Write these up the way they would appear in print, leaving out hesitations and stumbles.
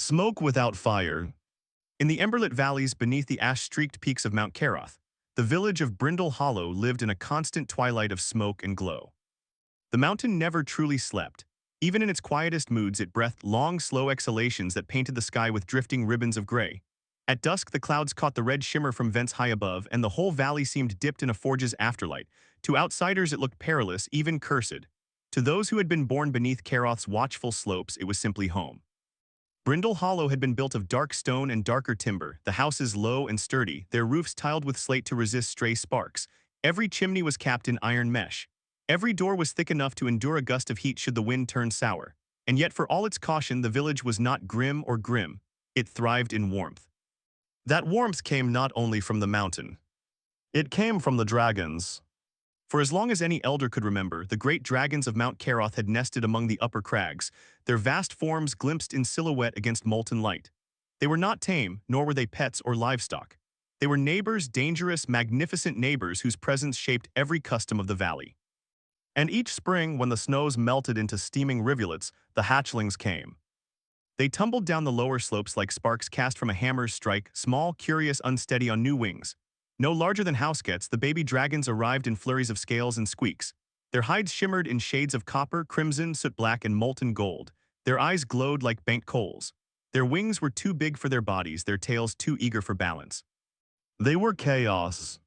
Smoke without fire. In the emberlit valleys beneath the ash-streaked peaks of Mount Keroth, the village of Brindle Hollow lived in a constant twilight of smoke and glow. The mountain never truly slept. Even in its quietest moods, it breathed long, slow exhalations that painted the sky with drifting ribbons of gray. At dusk, the clouds caught the red shimmer from vents high above, and the whole valley seemed dipped in a forge's afterlight. To outsiders, it looked perilous, even cursed. To those who had been born beneath Keroth's watchful slopes, it was simply home. Brindle Hollow had been built of dark stone and darker timber, the houses low and sturdy, their roofs tiled with slate to resist stray sparks. Every chimney was capped in iron mesh. Every door was thick enough to endure a gust of heat should the wind turn sour. And yet, for all its caution, the village was not grim or grim. It thrived in warmth. That warmth came not only from the mountain. It came from the dragons. For as long as any elder could remember, the great dragons of Mount Keroth had nested among the upper crags, their vast forms glimpsed in silhouette against molten light. They were not tame, nor were they pets or livestock. They were neighbors, dangerous, magnificent neighbors whose presence shaped every custom of the valley. And each spring, when the snows melted into steaming rivulets, the hatchlings came. They tumbled down the lower slopes like sparks cast from a hammer's strike, small, curious, unsteady on new wings. No larger than housecats, the baby dragons arrived in flurries of scales and squeaks. Their hides shimmered in shades of copper, crimson, soot black, and molten gold. Their eyes glowed like bent coals. Their wings were too big for their bodies, their tails too eager for balance. They were chaos.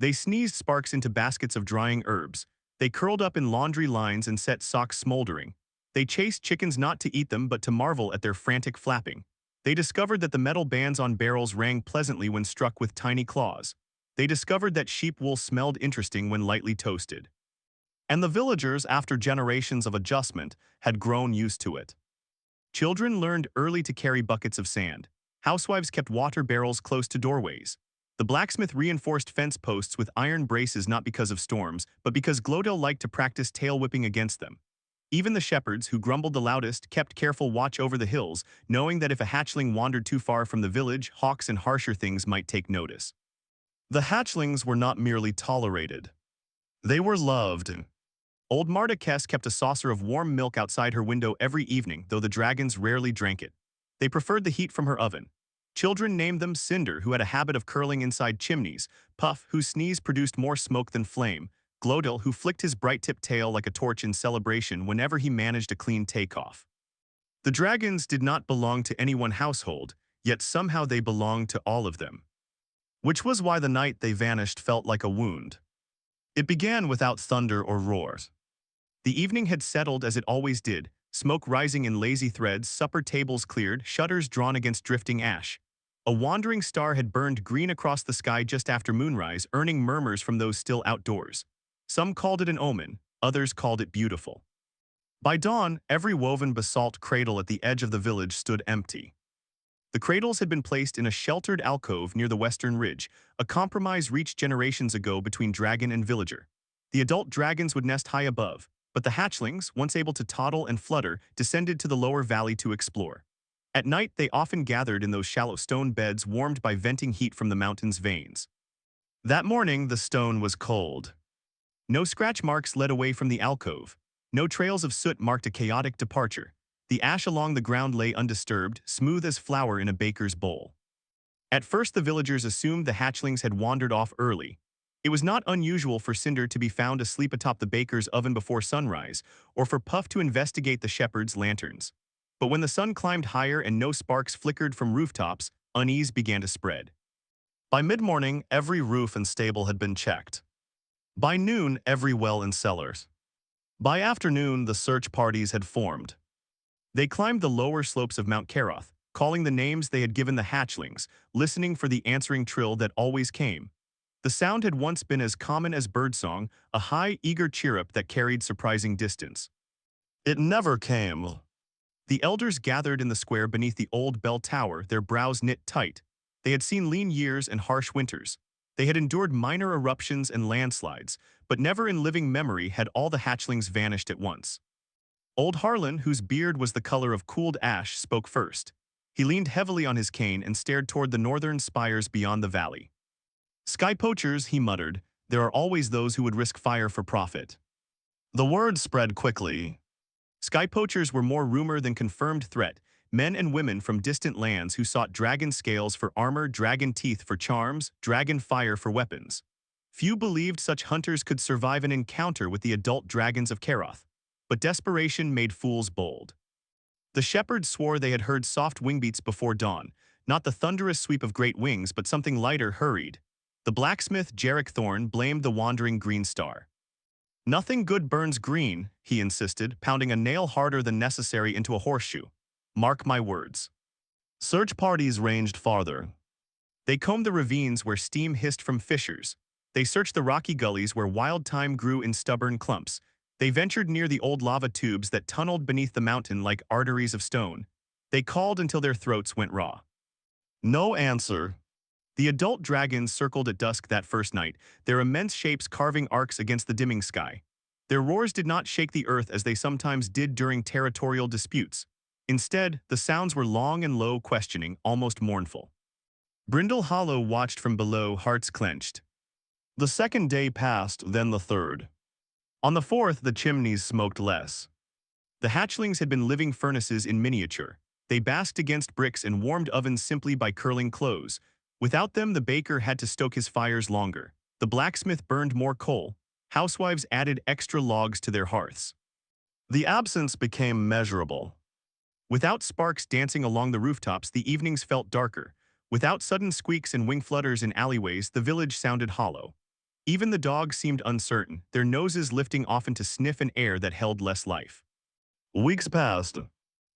They sneezed sparks into baskets of drying herbs. They curled up in laundry lines and set socks smoldering. They chased chickens not to eat them but to marvel at their frantic flapping. They discovered that the metal bands on barrels rang pleasantly when struck with tiny claws. They discovered that sheep wool smelled interesting when lightly toasted. And the villagers, after generations of adjustment, had grown used to it. Children learned early to carry buckets of sand. Housewives kept water barrels close to doorways. The blacksmith reinforced fence posts with iron braces not because of storms, but because Glodell liked to practice tail whipping against them. Even the shepherds, who grumbled the loudest, kept careful watch over the hills, knowing that if a hatchling wandered too far from the village, hawks and harsher things might take notice. The hatchlings were not merely tolerated. They were loved. Old Marta Kess kept a saucer of warm milk outside her window every evening, though the dragons rarely drank it. They preferred the heat from her oven. Children named them Cinder, who had a habit of curling inside chimneys, Puff, whose sneeze produced more smoke than flame, Glodell, who flicked his bright-tipped tail like a torch in celebration whenever he managed a clean takeoff. The dragons did not belong to any one household, yet somehow they belonged to all of them. Which was why the night they vanished felt like a wound. It began without thunder or roars. The evening had settled as it always did, smoke rising in lazy threads, supper tables cleared, shutters drawn against drifting ash. A wandering star had burned green across the sky just after moonrise, earning murmurs from those still outdoors. Some called it an omen, others called it beautiful. By dawn, every woven basalt cradle at the edge of the village stood empty. The cradles had been placed in a sheltered alcove near the western ridge, a compromise reached generations ago between dragon and villager. The adult dragons would nest high above, but the hatchlings, once able to toddle and flutter, descended to the lower valley to explore. At night, they often gathered in those shallow stone beds warmed by venting heat from the mountain's veins. That morning, the stone was cold. No scratch marks led away from the alcove. No trails of soot marked a chaotic departure. The ash along the ground lay undisturbed, smooth as flour in a baker's bowl. At first, the villagers assumed the hatchlings had wandered off early. It was not unusual for Cinder to be found asleep atop the baker's oven before sunrise, or for Puff to investigate the shepherd's lanterns. But when the sun climbed higher and no sparks flickered from rooftops, unease began to spread. By mid-morning, every roof and stable had been checked. By noon, every well and cellars. By afternoon, the search parties had formed. They climbed the lower slopes of Mount Keroth, calling the names they had given the hatchlings, listening for the answering trill that always came. The sound had once been as common as birdsong, a high, eager chirrup that carried surprising distance. It never came. The elders gathered in the square beneath the old bell tower, their brows knit tight. They had seen lean years and harsh winters. They had endured minor eruptions and landslides, but never in living memory had all the hatchlings vanished at once. Old Harlan, whose beard was the color of cooled ash, spoke first. He leaned heavily on his cane and stared toward the northern spires beyond the valley. "Sky poachers," he muttered, "there are always those who would risk fire for profit." The word spread quickly. Sky poachers were more rumor than confirmed threat, Men and women from distant lands who sought dragon scales for armor, dragon teeth for charms, dragon fire for weapons. Few believed such hunters could survive an encounter with the adult dragons of Karoth, but desperation made fools bold. The shepherds swore they had heard soft wingbeats before dawn, not the thunderous sweep of great wings but something lighter hurried. The blacksmith Jarek Thorn blamed the wandering green star. "Nothing good burns green," he insisted, pounding a nail harder than necessary into a horseshoe. "Mark my words." Search parties ranged farther. They combed the ravines where steam hissed from fissures. They searched the rocky gullies where wild thyme grew in stubborn clumps. They ventured near the old lava tubes that tunneled beneath the mountain like arteries of stone. They called until their throats went raw. No answer. The adult dragons circled at dusk that first night, their immense shapes carving arcs against the dimming sky. Their roars did not shake the earth as they sometimes did during territorial disputes. Instead, the sounds were long and low, questioning, almost mournful. Brindle Hollow watched from below, hearts clenched. The second day passed, then the third. On the fourth, the chimneys smoked less. The hatchlings had been living furnaces in miniature. They basked against bricks and warmed ovens simply by curling clothes. Without them, the baker had to stoke his fires longer. The blacksmith burned more coal. Housewives added extra logs to their hearths. The absence became measurable. Without sparks dancing along the rooftops, the evenings felt darker. Without sudden squeaks and wing flutters in alleyways, the village sounded hollow. Even the dogs seemed uncertain, their noses lifting often to sniff an air that held less life. Weeks passed.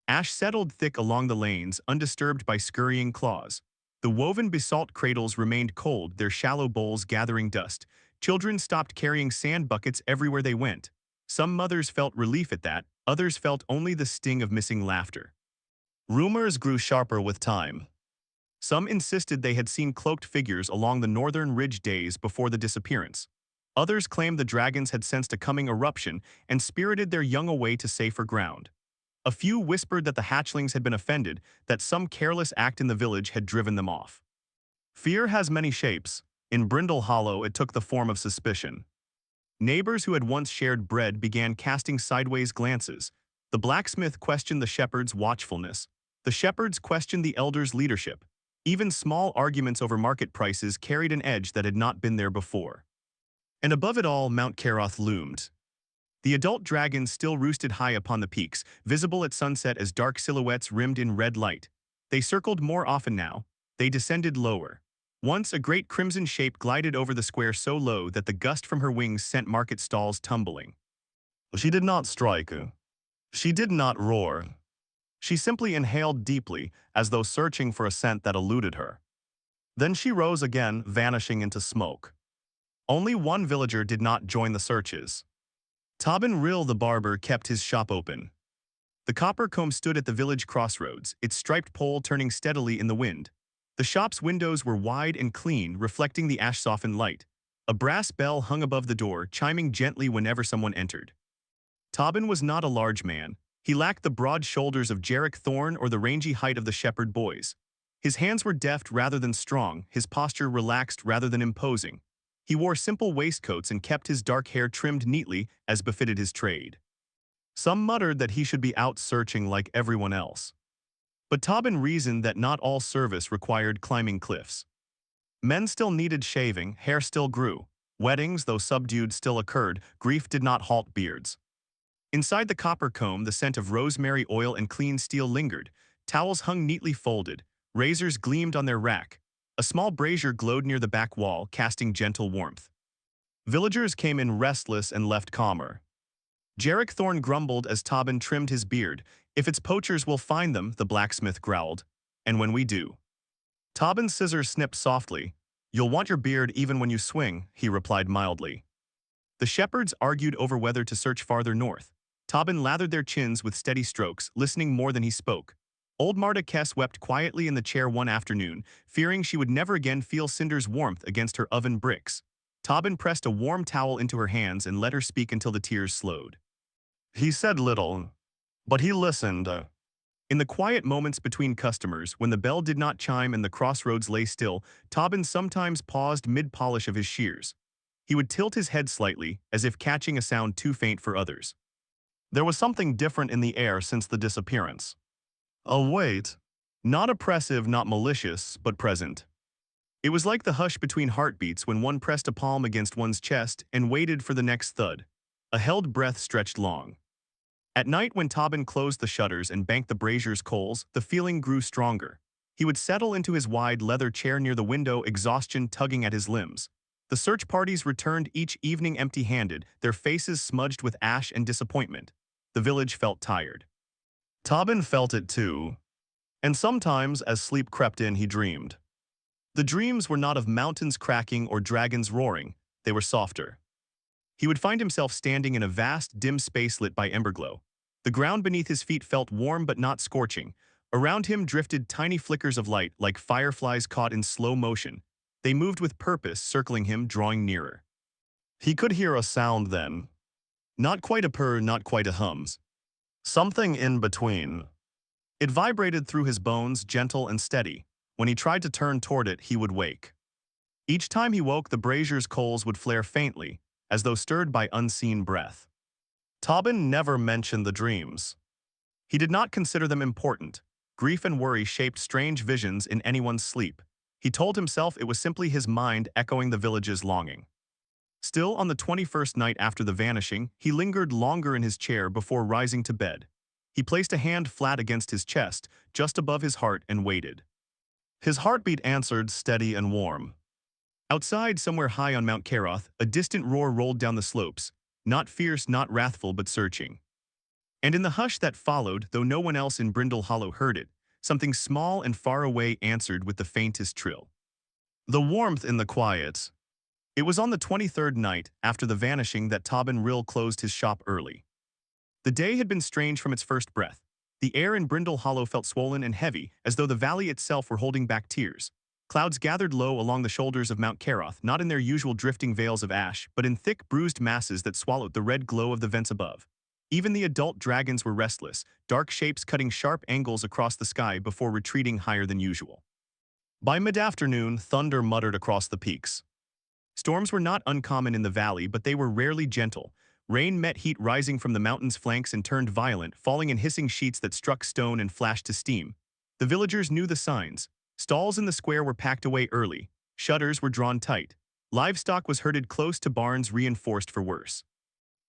Ash settled thick along the lanes, undisturbed by scurrying claws. The woven basalt cradles remained cold, their shallow bowls gathering dust. Children stopped carrying sand buckets everywhere they went. Some mothers felt relief at that, others felt only the sting of missing laughter. Rumors grew sharper with time. Some insisted they had seen cloaked figures along the northern ridge days before the disappearance. Others claimed the dragons had sensed a coming eruption and spirited their young away to safer ground. A few whispered that the hatchlings had been offended, that some careless act in the village had driven them off. Fear has many shapes. In Brindle Hollow, it took the form of suspicion. Neighbors who had once shared bread began casting sideways glances. The blacksmith questioned the shepherd's watchfulness. The shepherds questioned the elders' leadership. Even small arguments over market prices carried an edge that had not been there before. And above it all, Mount Karoth loomed. The adult dragons still roosted high upon the peaks, visible at sunset as dark silhouettes rimmed in red light. They circled more often now. They descended lower. Once a great crimson shape glided over the square so low that the gust from her wings sent market stalls tumbling. She did not strike. She did not roar. She simply inhaled deeply, as though searching for a scent that eluded her. Then she rose again, vanishing into smoke. Only one villager did not join the searches. Tobin Rill the barber kept his shop open. The copper comb stood at the village crossroads, its striped pole turning steadily in the wind. The shop's windows were wide and clean, reflecting the ash-softened light. A brass bell hung above the door, chiming gently whenever someone entered. Tobin was not a large man. He lacked the broad shoulders of Jarek Thorn or the rangy height of the shepherd boys. His hands were deft rather than strong, his posture relaxed rather than imposing. He wore simple waistcoats and kept his dark hair trimmed neatly as befitted his trade. Some muttered that he should be out searching like everyone else. But Tobin reasoned that not all service required climbing cliffs. Men still needed shaving, hair still grew. Weddings, though subdued, still occurred. Grief did not halt beards. Inside the copper comb, the scent of rosemary oil and clean steel lingered. Towels hung neatly folded. Razors gleamed on their rack. A small brazier glowed near the back wall, casting gentle warmth. Villagers came in restless and left calmer. Jarek Thorn grumbled as Tobin trimmed his beard. "If it's poachers, we'll find them," the blacksmith growled. "And when we do." Tobin's scissors snipped softly. "You'll want your beard even when you swing," he replied mildly. The shepherds argued over whether to search farther north. Tobin lathered their chins with steady strokes, listening more than he spoke. Old Marta Kess wept quietly in the chair one afternoon, fearing she would never again feel Cinder's warmth against her oven bricks. Tobin pressed a warm towel into her hands and let her speak until the tears slowed. He said little, but he listened. In the quiet moments between customers, when the bell did not chime and the crossroads lay still, Tobin sometimes paused mid-polish of his shears. He would tilt his head slightly, as if catching a sound too faint for others. There was something different in the air since the disappearance. A wait. Not oppressive, not malicious, but present. It was like the hush between heartbeats when one pressed a palm against one's chest and waited for the next thud. A held breath stretched long. At night, when Tobin closed the shutters and banked the brazier's coals, the feeling grew stronger. He would settle into his wide leather chair near the window, exhaustion tugging at his limbs. The search parties returned each evening empty-handed, their faces smudged with ash and disappointment. The village felt tired. Tobin felt it too, and sometimes, as sleep crept in, he dreamed. The dreams were not of mountains cracking or dragons roaring, they were softer. He would find himself standing in a vast, dim space lit by emberglow. The ground beneath his feet felt warm but not scorching. Around him drifted tiny flickers of light like fireflies caught in slow motion. They moved with purpose, circling him, drawing nearer. He could hear a sound then. Not quite a purr, not quite a hums. Something in between. It vibrated through his bones, gentle and steady. When he tried to turn toward it, he would wake. Each time he woke, the brazier's coals would flare faintly, as though stirred by unseen breath. Tobin never mentioned the dreams. He did not consider them important. Grief and worry shaped strange visions in anyone's sleep. He told himself it was simply his mind echoing the village's longing. Still, on the 21st night after the vanishing, he lingered longer in his chair before rising to bed. He placed a hand flat against his chest, just above his heart, and waited. His heartbeat answered, steady and warm. Outside, somewhere high on Mount Caroth, a distant roar rolled down the slopes, not fierce, not wrathful, but searching. And in the hush that followed, though no one else in Brindle Hollow heard it, something small and far away answered with the faintest trill. The warmth in the quiet. It was on the 23rd night after the vanishing that Tobin Rill closed his shop early. The day had been strange from its first breath. The air in Brindle Hollow felt swollen and heavy, as though the valley itself were holding back tears. Clouds gathered low along the shoulders of Mount Caroth, not in their usual drifting veils of ash, but in thick, bruised masses that swallowed the red glow of the vents above. Even the adult dragons were restless, dark shapes cutting sharp angles across the sky before retreating higher than usual. By mid-afternoon, thunder muttered across the peaks. Storms were not uncommon in the valley, but they were rarely gentle. Rain met heat rising from the mountain's flanks and turned violent, falling in hissing sheets that struck stone and flashed to steam. The villagers knew the signs. Stalls in the square were packed away early. Shutters were drawn tight. Livestock was herded close to barns reinforced for worse.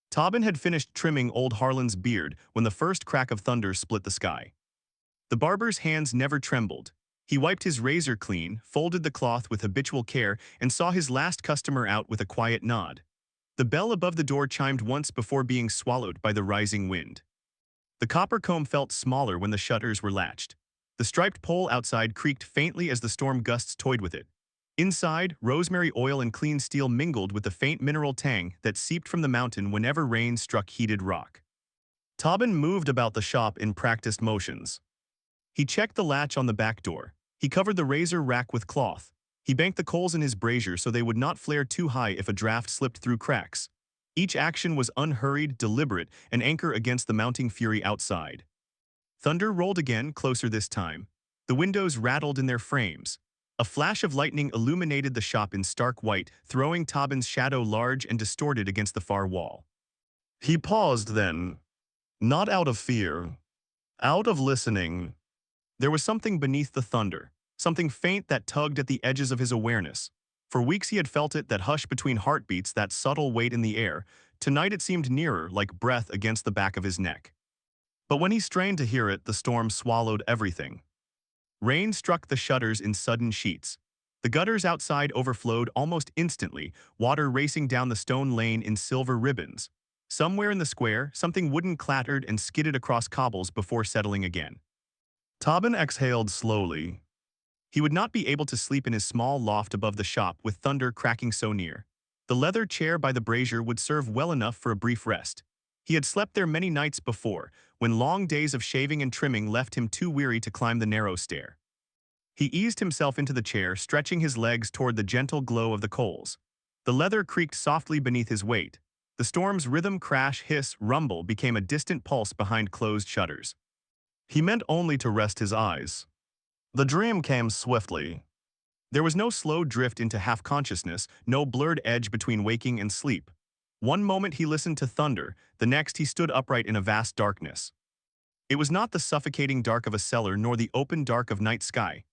Tobin had finished trimming old Harlan's beard when the first crack of thunder split the sky. The barber's hands never trembled. He wiped his razor clean, folded the cloth with habitual care, and saw his last customer out with a quiet nod. The bell above the door chimed once before being swallowed by the rising wind. The copper comb felt smaller when the shutters were latched. The striped pole outside creaked faintly as the storm gusts toyed with it. Inside, rosemary oil and clean steel mingled with the faint mineral tang that seeped from the mountain whenever rain struck heated rock. Tobin moved about the shop in practiced motions. He checked the latch on the back door. He covered the razor rack with cloth. He banked the coals in his brazier so they would not flare too high if a draft slipped through cracks. Each action was unhurried, deliberate, an anchor against the mounting fury outside. Thunder rolled again, closer this time. The windows rattled in their frames. A flash of lightning illuminated the shop in stark white, throwing Tobin's shadow large and distorted against the far wall. He paused then, not out of fear, out of listening. There was something beneath the thunder, something faint that tugged at the edges of his awareness. For weeks he had felt it, that hush between heartbeats, that subtle weight in the air. Tonight it seemed nearer, like breath against the back of his neck. But when he strained to hear it, the storm swallowed everything. Rain struck the shutters in sudden sheets. The gutters outside overflowed almost instantly, water racing down the stone lane in silver ribbons. Somewhere in the square, something wooden clattered and skidded across cobbles before settling again. Tobin exhaled slowly. He would not be able to sleep in his small loft above the shop with thunder cracking so near. The leather chair by the brazier would serve well enough for a brief rest. He had slept there many nights before, when long days of shaving and trimming left him too weary to climb the narrow stair. He eased himself into the chair, stretching his legs toward the gentle glow of the coals. The leather creaked softly beneath his weight. The storm's rhythm, crash, hiss, rumble became a distant pulse behind closed shutters. He meant only to rest his eyes. The dream came swiftly. There was no slow drift into half-consciousness, no blurred edge between waking and sleep. One moment he listened to thunder, the next he stood upright in a vast darkness. It was not the suffocating dark of a cellar nor the open dark of night sky.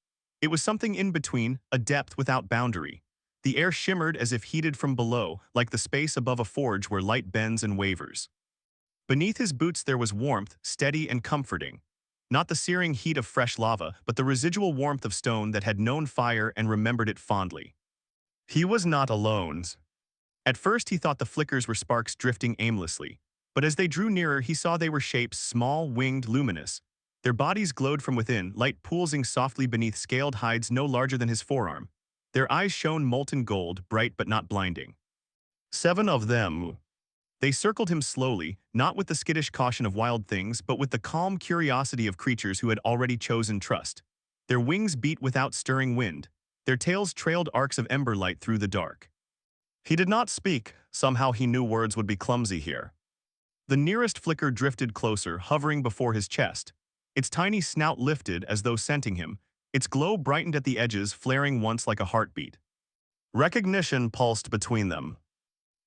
It was something in between, a depth without boundary. The air shimmered as if heated from below, like the space above a forge where light bends and wavers. Beneath his boots there was warmth, steady and comforting. Not the searing heat of fresh lava, but the residual warmth of stone that had known fire and remembered it fondly. He was not alone. At first he thought the flickers were sparks drifting aimlessly, but as they drew nearer he saw they were shapes, small, winged, luminous. Their bodies glowed from within, light poolsing softly beneath scaled hides no larger than his forearm. Their eyes shone molten gold, bright but not blinding. 7 of them. They circled him slowly, not with the skittish caution of wild things, but with the calm curiosity of creatures who had already chosen trust. Their wings beat without stirring wind. Their tails trailed arcs of ember light through the dark. He did not speak. Somehow he knew words would be clumsy here. The nearest flicker drifted closer, hovering before his chest. Its tiny snout lifted as though scenting him. Its glow brightened at the edges, flaring once like a heartbeat. Recognition pulsed between them.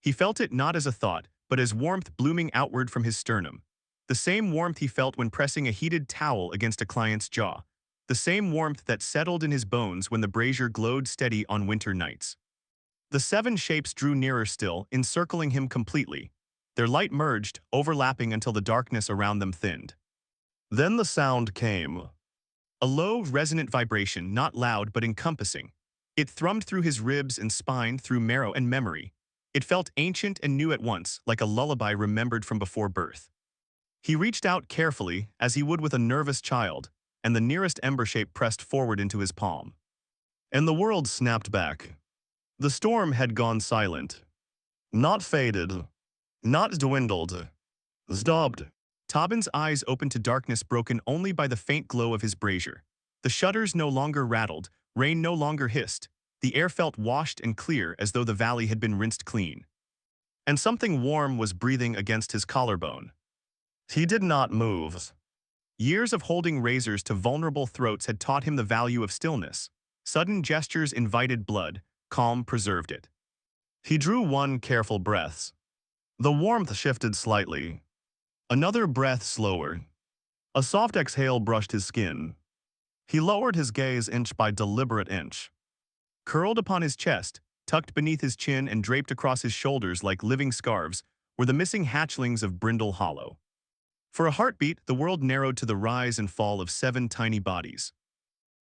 He felt it not as a thought, but as warmth blooming outward from his sternum. The same warmth he felt when pressing a heated towel against a client's jaw. The same warmth that settled in his bones when the brazier glowed steady on winter nights. The 7 shapes drew nearer still, encircling him completely. Their light merged, overlapping until the darkness around them thinned. Then the sound came. A low, resonant vibration, not loud but encompassing. It thrummed through his ribs and spine, through marrow and memory. It felt ancient and new at once, like a lullaby remembered from before birth. He reached out carefully, as he would with a nervous child, and the nearest ember shape pressed forward into his palm. And the world snapped back. The storm had gone silent. Not faded. Not dwindled. Stopped. Tobin's eyes opened to darkness broken only by the faint glow of his brazier. The shutters no longer rattled, rain no longer hissed. The air felt washed and clear as though the valley had been rinsed clean. And something warm was breathing against his collarbone. He did not move. Years of holding razors to vulnerable throats had taught him the value of stillness. Sudden gestures invited blood, calm preserved it. He drew 1 careful breath. The warmth shifted slightly. Another breath slower. A soft exhale brushed his skin. He lowered his gaze inch by deliberate inch. Curled upon his chest, tucked beneath his chin and draped across his shoulders like living scarves, were the missing hatchlings of Brindle Hollow. For a heartbeat, the world narrowed to the rise and fall of 7 tiny bodies.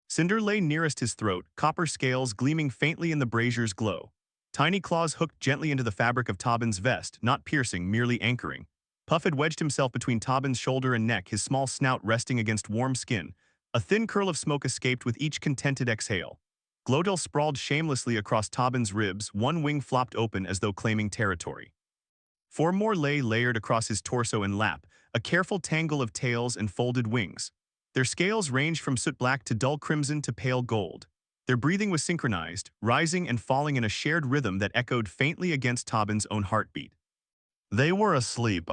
Cinder lay nearest his throat, copper scales gleaming faintly in the brazier's glow. Tiny claws hooked gently into the fabric of Tobin's vest, not piercing, merely anchoring. Puff had wedged himself between Tobin's shoulder and neck, his small snout resting against warm skin. A thin curl of smoke escaped with each contented exhale. Glodell sprawled shamelessly across Tobin's ribs, one wing flopped open as though claiming territory. 4 more lay layered across his torso and lap, a careful tangle of tails and folded wings. Their scales ranged from soot black to dull crimson to pale gold. Their breathing was synchronized, rising and falling in a shared rhythm that echoed faintly against Tobin's own heartbeat. They were asleep.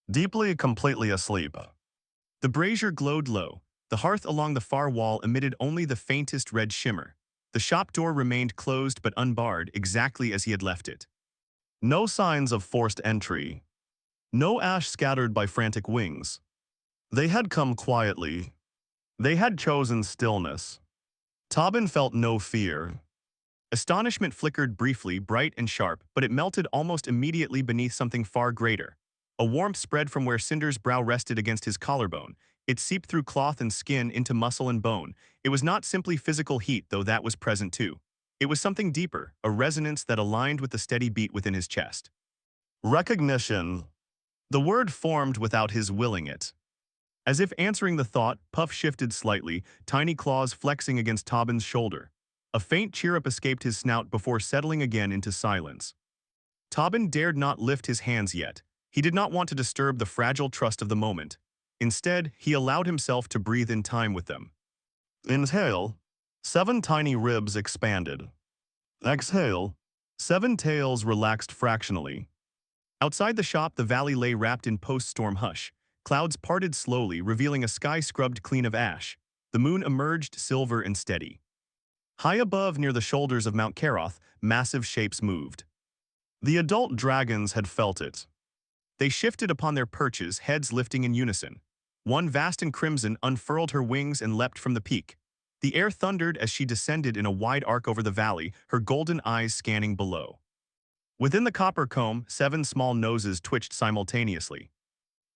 Deeply, completely asleep. The brazier glowed low. The hearth along the far wall emitted only the faintest red shimmer. The shop door remained closed but unbarred, exactly as he had left it. No signs of forced entry. No ash scattered by frantic wings. They had come quietly. They had chosen stillness. Tobin felt no fear. Astonishment flickered briefly, bright and sharp, but it melted almost immediately beneath something far greater. A warmth spread from where Cinder's brow rested against his collarbone. It seeped through cloth and skin into muscle and bone. It was not simply physical heat, though that was present too. It was something deeper, a resonance that aligned with the steady beat within his chest. Recognition. The word formed without his willing it. As if answering the thought, Puff shifted slightly, tiny claws flexing against Tobin's shoulder. A faint chirrup escaped his snout before settling again into silence. Tobin dared not lift his hands yet. He did not want to disturb the fragile trust of the moment. Instead, he allowed himself to breathe in time with them. Inhale. 7 tiny ribs expanded. Exhale. 7 tails relaxed fractionally. Outside the shop, the valley lay wrapped in post-storm hush. Clouds parted slowly, revealing a sky scrubbed clean of ash. The moon emerged silver and steady. High above, near the shoulders of Mount Caroth, massive shapes moved. The adult dragons had felt it. They shifted upon their perches, heads lifting in unison. One vast and crimson unfurled her wings and leapt from the peak. The air thundered as she descended in a wide arc over the valley, her golden eyes scanning below. Within the copper comb, 7 small noses twitched simultaneously.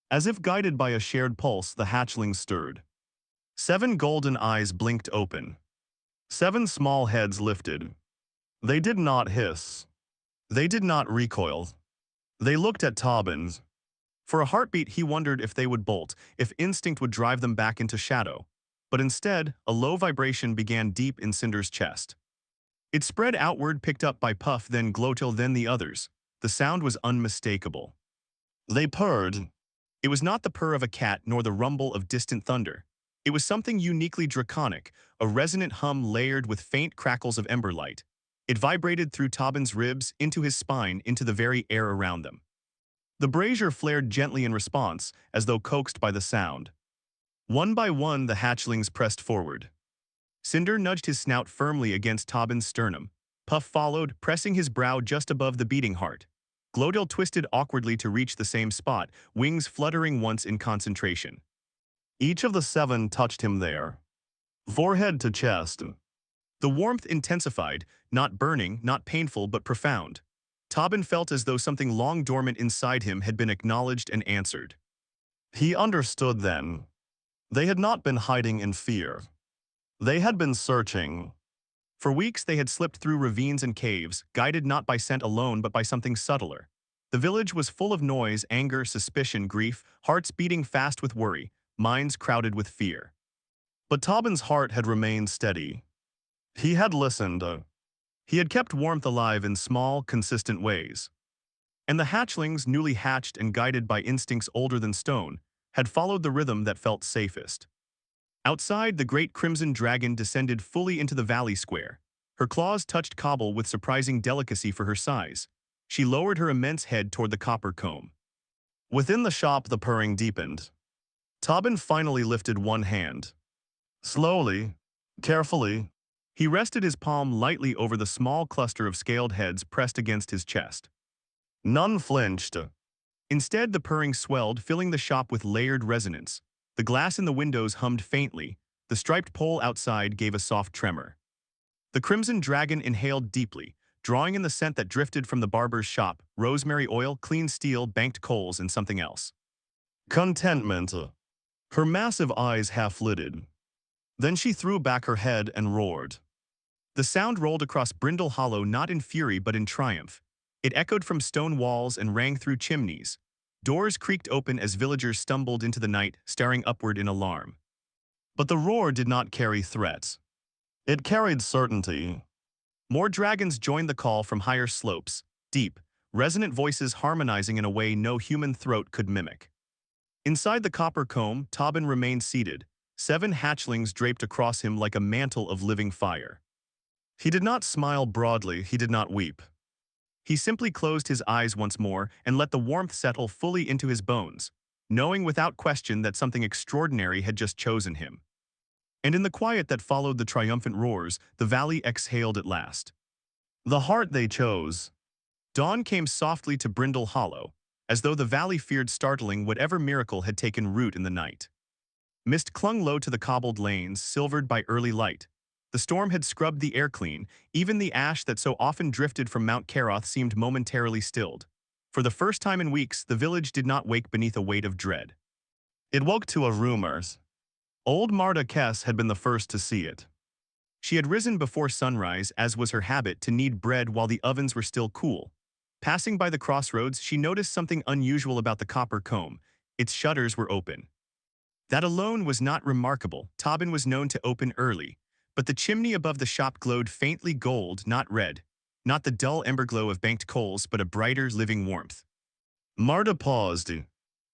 As if guided by a shared pulse, the hatchlings stirred. 7 golden eyes blinked open. 7 small heads lifted. They did not hiss. They did not recoil. They looked at Tobin. For a heartbeat, he wondered if they would bolt, if instinct would drive them back into shadow. But instead, a low vibration began deep in Cinder's chest. It spread outward, picked up by Puff, then Glotil, then the others. The sound was unmistakable. They purred. It was not the purr of a cat nor the rumble of distant thunder. It was something uniquely draconic, a resonant hum layered with faint crackles of ember light. It vibrated through Tobin's ribs, into his spine, into the very air around them. The brazier flared gently in response, as though coaxed by the sound. One by one, the hatchlings pressed forward. Cinder nudged his snout firmly against Tobin's sternum. Puff followed, pressing his brow just above the beating heart. Glotil twisted awkwardly to reach the same spot, wings fluttering once in concentration. Each of the 7 touched him there. Forehead to chest. The warmth intensified, not burning, not painful, but profound. Tobin felt as though something long dormant inside him had been acknowledged and answered. He understood then. They had not been hiding in fear. They had been searching. For weeks they had slipped through ravines and caves, guided not by scent alone but by something subtler. The village was full of noise, anger, suspicion, grief, hearts beating fast with worry, minds crowded with fear. But Tobin's heart had remained steady. He had listened. He had kept warmth alive in small, consistent ways. And the hatchlings, newly hatched and guided by instincts older than stone, had followed the rhythm that felt safest. Outside, the great crimson dragon descended fully into the valley square. Her claws touched cobble with surprising delicacy for her size. She lowered her immense head toward the copper comb. Within the shop, the purring deepened. Tobin finally lifted one hand. Slowly, carefully, he rested his palm lightly over the small cluster of scaled heads pressed against his chest. None flinched. Instead, the purring swelled, filling the shop with layered resonance. The glass in the windows hummed faintly. The striped pole outside gave a soft tremor. The crimson dragon inhaled deeply, drawing in the scent that drifted from the barber's shop: rosemary oil, clean steel, banked coals, and something else. Contentment. Her massive eyes half-lidded. Then she threw back her head and roared. The sound rolled across Brindle Hollow not in fury but in triumph. It echoed from stone walls and rang through chimneys. Doors creaked open as villagers stumbled into the night, staring upward in alarm. But the roar did not carry threats. It carried certainty. More dragons joined the call from higher slopes, deep, resonant voices harmonizing in a way no human throat could mimic. Inside the copper comb, Tobin remained seated, 7 hatchlings draped across him like a mantle of living fire. He did not smile broadly, he did not weep. He simply closed his eyes once more and let the warmth settle fully into his bones, knowing without question that something extraordinary had just chosen him. And in the quiet that followed the triumphant roars, the valley exhaled at last. The heart they chose. Dawn came softly to Brindle Hollow, as though the valley feared startling whatever miracle had taken root in the night. Mist clung low to the cobbled lanes, silvered by early light. The storm had scrubbed the air clean. Even the ash that so often drifted from Mount Caroth seemed momentarily stilled. For the first time in weeks, the village did not wake beneath a weight of dread. It woke to a rumors. Old Marta Kess had been the first to see it. She had risen before sunrise, as was her habit, to knead bread while the ovens were still cool. Passing by the crossroads, she noticed something unusual about the copper comb. Its shutters were open. That alone was not remarkable. Tobin was known to open early. But the chimney above the shop glowed faintly gold, not red. Not the dull ember glow of banked coals, but a brighter, living warmth. Marta paused.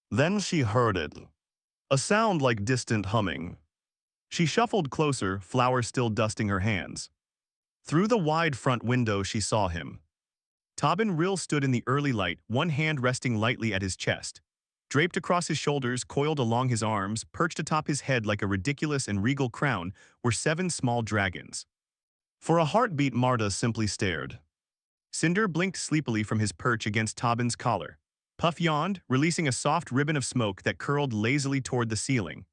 Then she heard it. A sound like distant humming. She shuffled closer, flour still dusting her hands. Through the wide front window she saw him. Tobin Rill stood in the early light, one hand resting lightly at his chest. Draped across his shoulders, coiled along his arms, perched atop his head like a ridiculous and regal crown, were 7 small dragons. For a heartbeat, Marta simply stared. Cinder blinked sleepily from his perch against Tobin's collar. Puff yawned, releasing a soft ribbon of smoke that curled lazily toward the ceiling.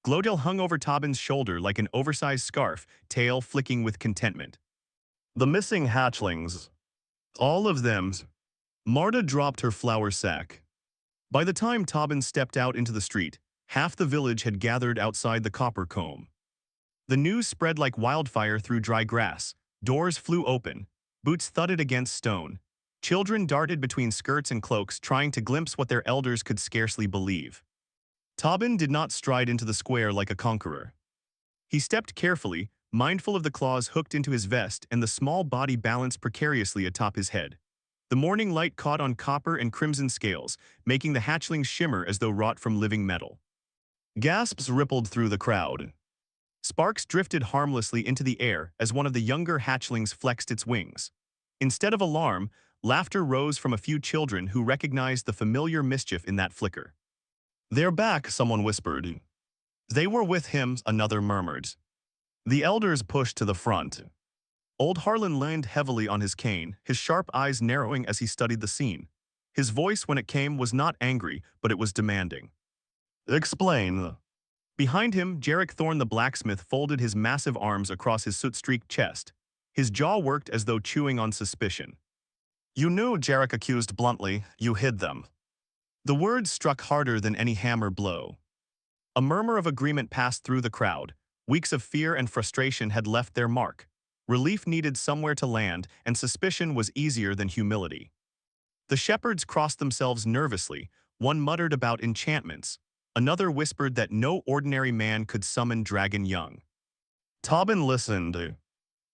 Glodale hung over Tobin's shoulder like an oversized scarf, tail flicking with contentment. The missing hatchlings. All of them. Marta dropped her flour sack. By the time Tobin stepped out into the street, half the village had gathered outside the copper comb. The news spread like wildfire through dry grass. Doors flew open. Boots thudded against stone. Children darted between skirts and cloaks, trying to glimpse what their elders could scarcely believe. Tobin did not stride into the square like a conqueror. He stepped carefully, mindful of the claws hooked into his vest and the small body balanced precariously atop his head. The morning light caught on copper and crimson scales, making the hatchlings shimmer as though wrought from living metal. Gasps rippled through the crowd. Sparks drifted harmlessly into the air as one of the younger hatchlings flexed its wings. Instead of alarm, laughter rose from a few children who recognized the familiar mischief in that flicker. "They're back," someone whispered. "They were with him," another murmured. The elders pushed to the front. Old Harlan leaned heavily on his cane, his sharp eyes narrowing as he studied the scene. His voice, when it came, was not angry, but it was demanding. "Explain." Behind him, Jarek Thorne the blacksmith folded his massive arms across his soot-streaked chest. His jaw worked as though chewing on suspicion. "You knew," Jarek accused bluntly. "You hid them." The words struck harder than any hammer blow. A murmur of agreement passed through the crowd. Weeks of fear and frustration had left their mark. Relief needed somewhere to land, and suspicion was easier than humility. The shepherds crossed themselves nervously. One muttered about enchantments. Another whispered that no ordinary man could summon Dragon Young. Tobin listened.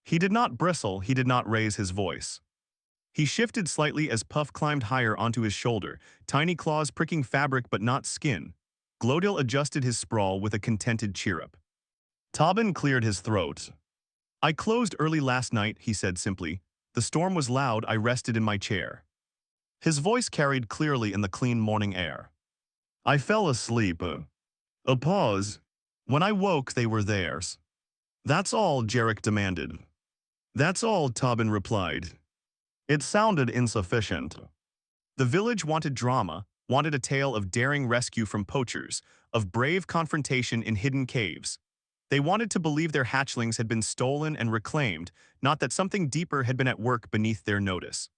He did not bristle, he did not raise his voice. He shifted slightly as Puff climbed higher onto his shoulder, tiny claws pricking fabric but not skin. Glodale adjusted his sprawl with a contented chirrup. Tobin cleared his throat. "I closed early last night," he said simply. "The storm was loud, I rested in my chair." His voice carried clearly in the clean morning air. "I fell asleep." A pause. "When I woke, they were theirs." "That's all?" Jarek demanded. "That's all," Tobin replied. It sounded insufficient. The village wanted drama, wanted a tale of daring rescue from poachers, of brave confrontation in hidden caves. They wanted to believe their hatchlings had been stolen and reclaimed, not that something deeper had been at work beneath their notice.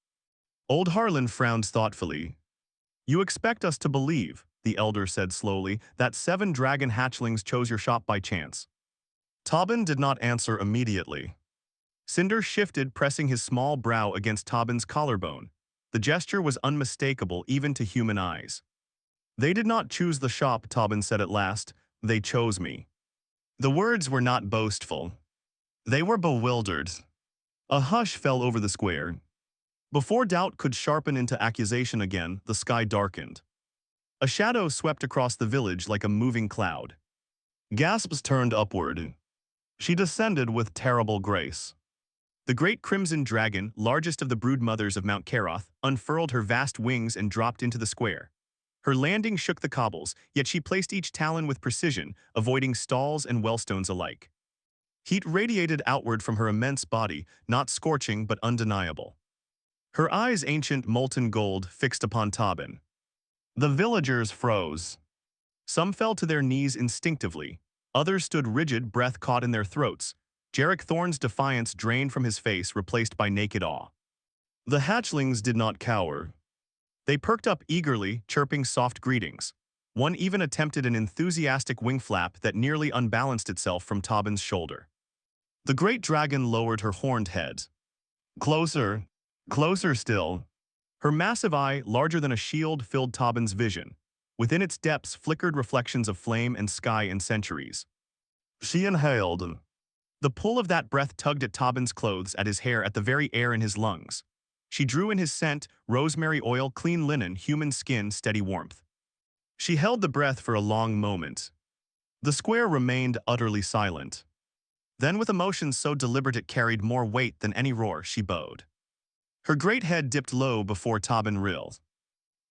Old Harlan frowned thoughtfully. "You expect us to believe," the elder said slowly, "that 7 dragon hatchlings chose your shop by chance?" Tobin did not answer immediately. Cinder shifted, pressing his small brow against Tobin's collarbone. The gesture was unmistakable even to human eyes. "They did not choose the shop," Tobin said at last. "They chose me." The words were not boastful. They were bewildered. A hush fell over the square. Before doubt could sharpen into accusation again, the sky darkened. A shadow swept across the village like a moving cloud. Gasps turned upward. She descended with terrible grace. The great crimson dragon, largest of the brood mothers of Mount Keroth, unfurled her vast wings and dropped into the square. Her landing shook the cobbles, yet she placed each talon with precision, avoiding stalls and wellstones alike. Heat radiated outward from her immense body, not scorching but undeniable. Her eyes, ancient molten gold, fixed upon Tobin. The villagers froze. Some fell to their knees instinctively. Others stood rigid, breath caught in their throats. Jarek Thorne's defiance drained from his face, replaced by naked awe. The hatchlings did not cower. They perked up eagerly, chirping soft greetings. One even attempted an enthusiastic wing flap that nearly unbalanced itself from Tobin's shoulder. The great dragon lowered her horned head. Closer, closer still. Her massive eye, larger than a shield, filled Tobin's vision. Within its depths flickered reflections of flame and sky and centuries. She inhaled. The pull of that breath tugged at Tobin's clothes, at his hair, at the very air in his lungs. She drew in his scent, rosemary oil, clean linen, human skin, steady warmth. She held the breath for a long moment. The square remained utterly silent. Then, with emotion so deliberate it carried more weight than any roar, she bowed. Her great head dipped low before Tobin Rill.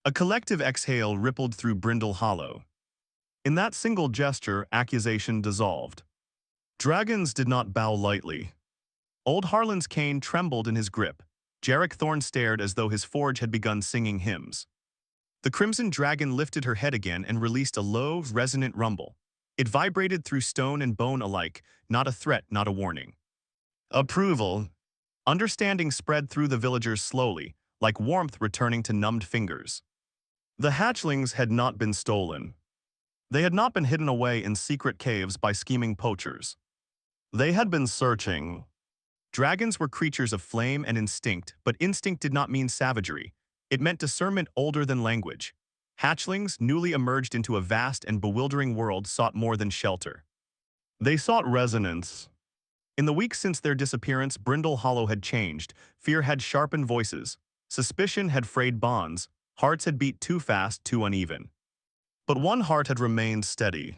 A collective exhale rippled through Brindle Hollow. In that single gesture, accusation dissolved. Dragons did not bow lightly. Old Harlan's cane trembled in his grip. Jarek Thorne stared as though his forge had begun singing hymns. The Crimson Dragon lifted her head again and released a low, resonant rumble. It vibrated through stone and bone alike, not a threat, not a warning. Approval. Understanding spread through the villagers slowly, like warmth returning to numbed fingers. The hatchlings had not been stolen. They had not been hidden away in secret caves by scheming poachers. They had been searching. Dragons were creatures of flame and instinct, but instinct did not mean savagery. It meant discernment older than language. Hatchlings, newly emerged into a vast and bewildering world, sought more than shelter. They sought resonance. In the weeks since their disappearance, Brindle Hollow had changed. Fear had sharpened voices. Suspicion had frayed bonds. Hearts had beat too fast, too uneven. But one heart had remained steady.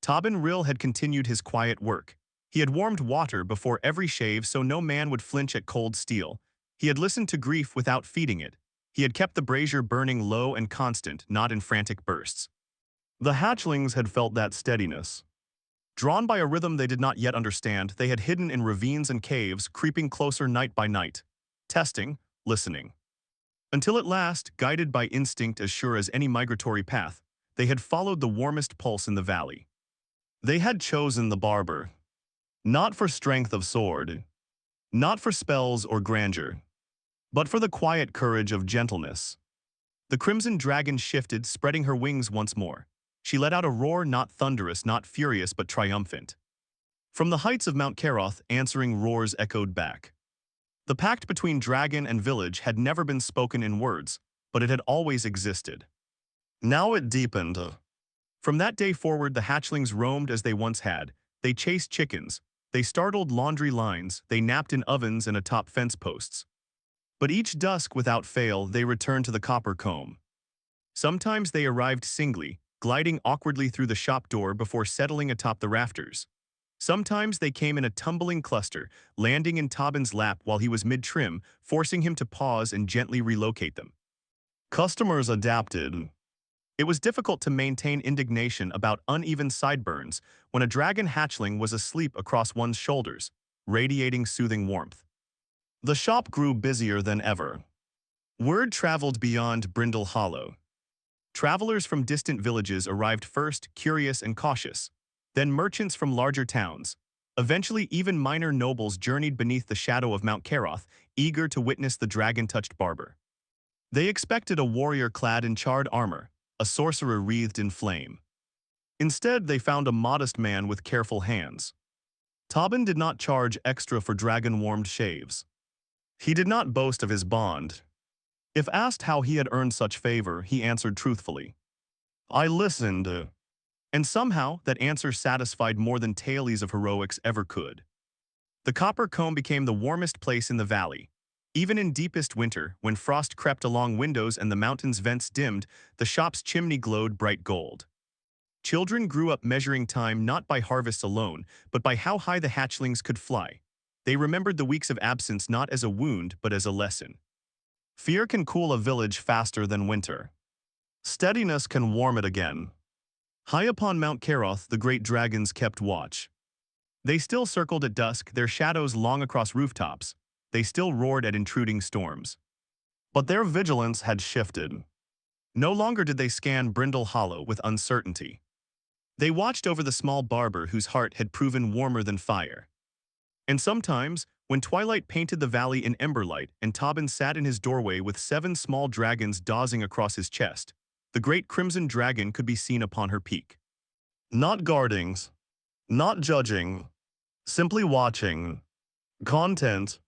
Tobin Rill had continued his quiet work. He had warmed water before every shave so no man would flinch at cold steel. He had listened to grief without feeding it. He had kept the brazier burning low and constant, not in frantic bursts. The hatchlings had felt that steadiness. Drawn by a rhythm they did not yet understand, they had hidden in ravines and caves, creeping closer night by night, testing, listening. Until at last, guided by instinct as sure as any migratory path, they had followed the warmest pulse in the valley. They had chosen the barber. Not for strength of sword, not for spells or grandeur, but for the quiet courage of gentleness. The Crimson Dragon shifted, spreading her wings once more. She let out a roar not thunderous, not furious, but triumphant. From the heights of Mount Caroth, answering roars echoed back. The pact between dragon and village had never been spoken in words, but it had always existed. Now it deepened. From that day forward, the hatchlings roamed as they once had. They chased chickens, they startled laundry lines, they napped in ovens and atop fence posts. But each dusk, without fail, they returned to the copper comb. Sometimes they arrived singly, gliding awkwardly through the shop door before settling atop the rafters. Sometimes they came in a tumbling cluster, landing in Tobin's lap while he was mid-trim, forcing him to pause and gently relocate them. Customers adapted. It was difficult to maintain indignation about uneven sideburns when a dragon hatchling was asleep across one's shoulders, radiating soothing warmth. The shop grew busier than ever. Word traveled beyond Brindle Hollow. Travelers from distant villages arrived first, curious and cautious. Then merchants from larger towns. Eventually, even minor nobles journeyed beneath the shadow of Mount Caroth, eager to witness the dragon-touched barber. They expected a warrior clad in charred armor, a sorcerer wreathed in flame. Instead, they found a modest man with careful hands. Tobin did not charge extra for dragon-warmed shaves. He did not boast of his bond. If asked how he had earned such favor, he answered truthfully, "I listened." And somehow, that answer satisfied more than tales of heroics ever could. The copper comb became the warmest place in the valley. Even in deepest winter, when frost crept along windows and the mountain's vents dimmed, the shop's chimney glowed bright gold. Children grew up measuring time not by harvests alone, but by how high the hatchlings could fly. They remembered the weeks of absence not as a wound, but as a lesson. Fear can cool a village faster than winter. Steadiness can warm it again. High upon Mount Caroth, the great dragons kept watch. They still circled at dusk, their shadows long across rooftops. They still roared at intruding storms. But their vigilance had shifted. No longer did they scan Brindle Hollow with uncertainty. They watched over the small barber whose heart had proven warmer than fire. And sometimes, when twilight painted the valley in emberlight and Tobin sat in his doorway with 7 small dragons dozing across his chest, the great Crimson Dragon could be seen upon her peak. Not guarding, not judging, simply watching. Content.